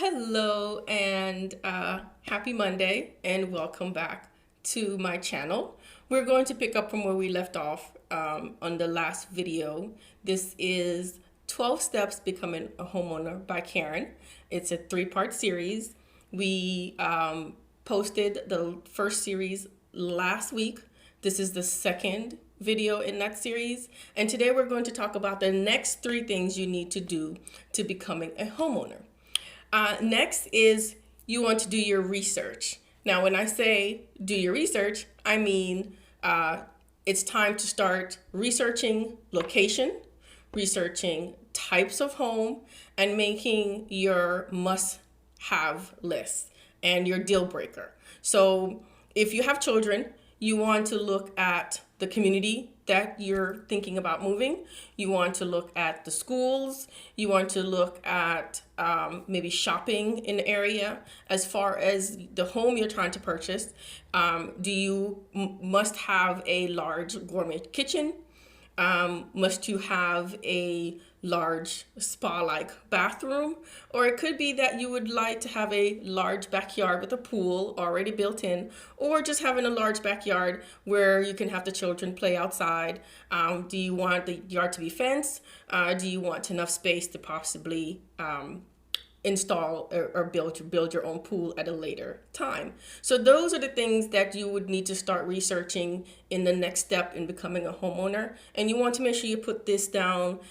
Hello and happy Monday and welcome back to my channel. We're going to pick up from where we left off on the last video. This is 12 Steps Becoming a Homeowner by Karen. It's a three-part series. We posted the first series last week. This is the second video in that series. And today we're going to talk about the next three things you need to do to becoming a homeowner. Next is you want to do your research. Now, when I say do your research, I mean it's time to start researching location, researching types of home, and making your must-have list and your deal breaker. So if you have children, you want to look at the community that you're thinking about moving. You want to look at the schools. You want to look at maybe shopping in the area. As far as the home you're trying to purchase, do you must have a large gourmet kitchen? Must you have a large spa-like bathroom? Or it could be that you would like to have a large backyard with a pool already built in, or just having a large backyard where you can have the children play outside. Do you want the yard to be fenced? Do you want enough space to possibly install or build your own pool at a later time? So those are the things that you would need to start researching in the next step in becoming a homeowner. And you want to make sure you put this down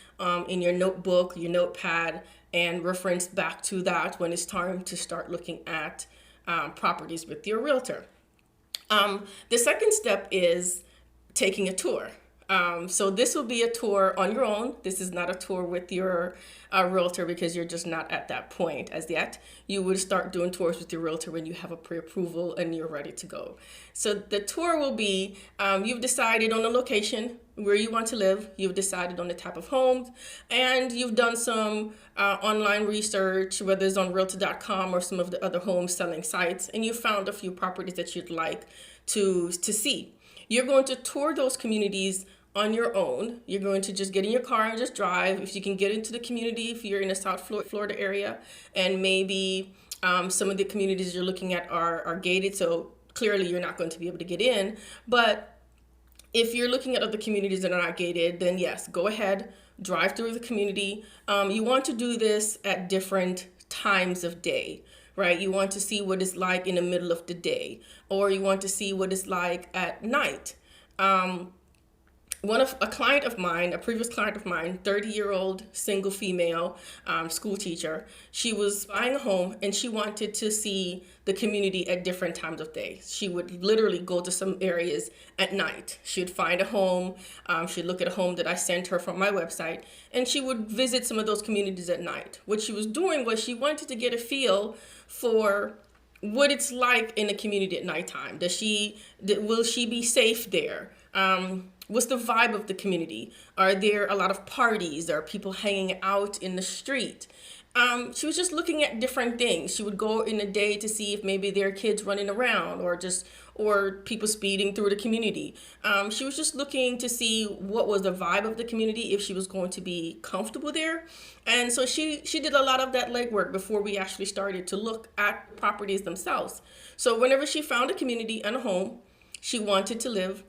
in your notebook, your notepad, and reference back to that when it's time to start looking at properties with your realtor. The second step is taking a tour. So this will be a tour on your own. This is not a tour with your realtor because you're just not at that point as yet. You would start doing tours with your realtor when you have a pre-approval and you're ready to go. So the tour will be, you've decided on the location where you want to live, you've decided on the type of homes, and you've done some online research, whether it's on realtor.com or some of the other home selling sites, and you found a few properties that you'd like to see. You're going to tour those communities on your own. You're going to just get in your car and just drive. If you can get into the community, if you're in the South Florida area, and maybe some of the communities you're looking at are gated, so clearly you're not going to be able to get in. But if you're looking at other communities that are not gated, then yes, go ahead, drive through the community. You want to do this at different times of day, right? You want to see what it's like in the middle of the day, or you want to see what it's like at night. A client of mine, a previous client of mine, 30-year-old single female school teacher, she was buying a home and she wanted to see the community at different times of day. She would literally go to some areas at night. She'd find a home, she'd look at a home that I sent her from my website, and she would visit some of those communities at night. What she was doing was she wanted to get a feel for what it's like in a community at nighttime. Will she be safe there? What's the vibe of the community? Are there a lot of parties? Are people hanging out in the street? She was just looking at different things. She would go in the day to see if maybe there are kids running around or people speeding through the community. She was just looking to see what was the vibe of the community, if she was going to be comfortable there. And so she did a lot of that legwork before we actually started to look at properties themselves. So whenever she found a community and a home she wanted to live,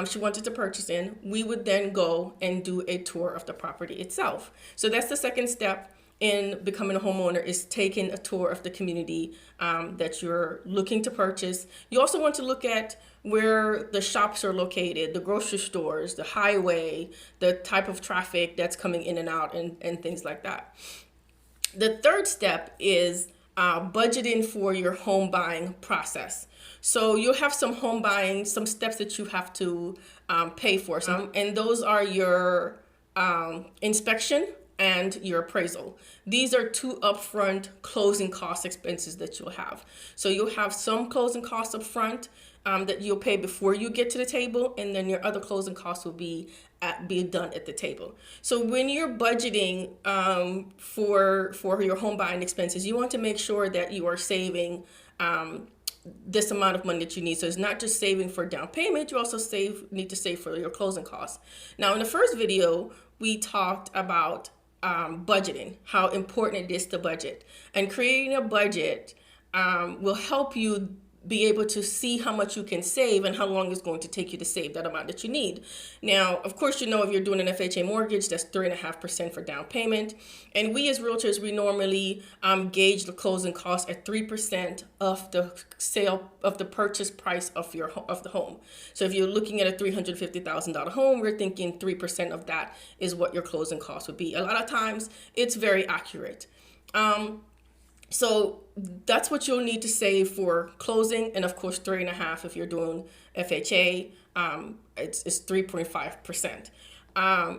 she wanted to purchase in, we would then go and do a tour of the property itself. So that's the second step in becoming a homeowner, is taking a tour of the community that you're looking to purchase. You also want to look at where the shops are located, the grocery stores, the highway, the type of traffic that's coming in and out, and things like that. The third step is budgeting for your home buying process. So you'll have some home buying, some steps that you have to pay for. And those are your inspection and your appraisal. These are two upfront closing cost expenses that you'll have. So you'll have some closing costs up front that you'll pay before you get to the table, and then your other closing costs will be done at the table. So when you're budgeting for your home buying expenses, you want to make sure that you are saving this amount of money that you need. So it's not just saving for down payment, you also need to save for your closing costs. Now in the first video, we talked about budgeting, how important it is to budget. And creating a budget will help you be able to see how much you can save and how long it's going to take you to save that amount that you need. Now, of course, if you're doing an FHA mortgage, that's 3.5% for down payment. And we as realtors, we normally gauge the closing cost at 3% of the sale of the purchase price of the home. So if you're looking at a $350,000 home, we're thinking 3% of that is what your closing cost would be. A lot of times it's very accurate. So that's what you'll need to save for closing, and of course 3.5% if you're doing FHA. It's 3.5%.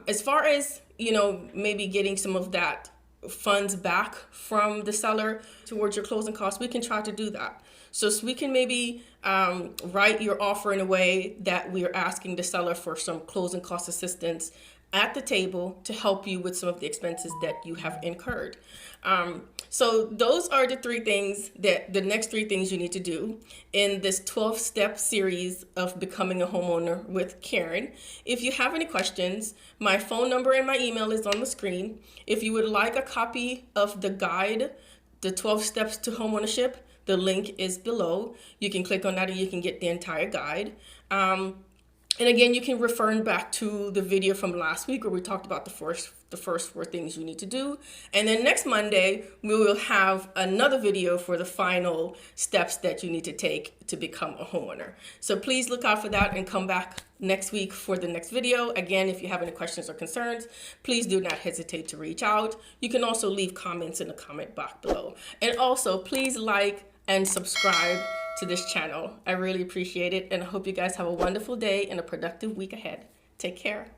As far as maybe getting some of that funds back from the seller towards your closing costs, we can try to do that. So we can maybe write your offer in a way that we are asking the seller for some closing cost assistance at the table to help you with some of the expenses that you have incurred. So those are the the next three things you need to do in this 12-step series of becoming a homeowner with Karen. If you have any questions, my phone number and my email is on the screen. If you would like a copy of the guide, the 12 steps to homeownership, the link is below. You can click on that and you can get the entire guide. And again, you can refer back to the video from last week where we talked about the first 4 things you need to do. And then next Monday, we will have another video for the final steps that you need to take to become a homeowner. So please look out for that and come back next week for the next video. Again, if you have any questions or concerns, please do not hesitate to reach out. You can also leave comments in the comment box below. And also, please like and subscribe to this channel. I really appreciate it, and I hope you guys have a wonderful day and a productive week ahead. Take care.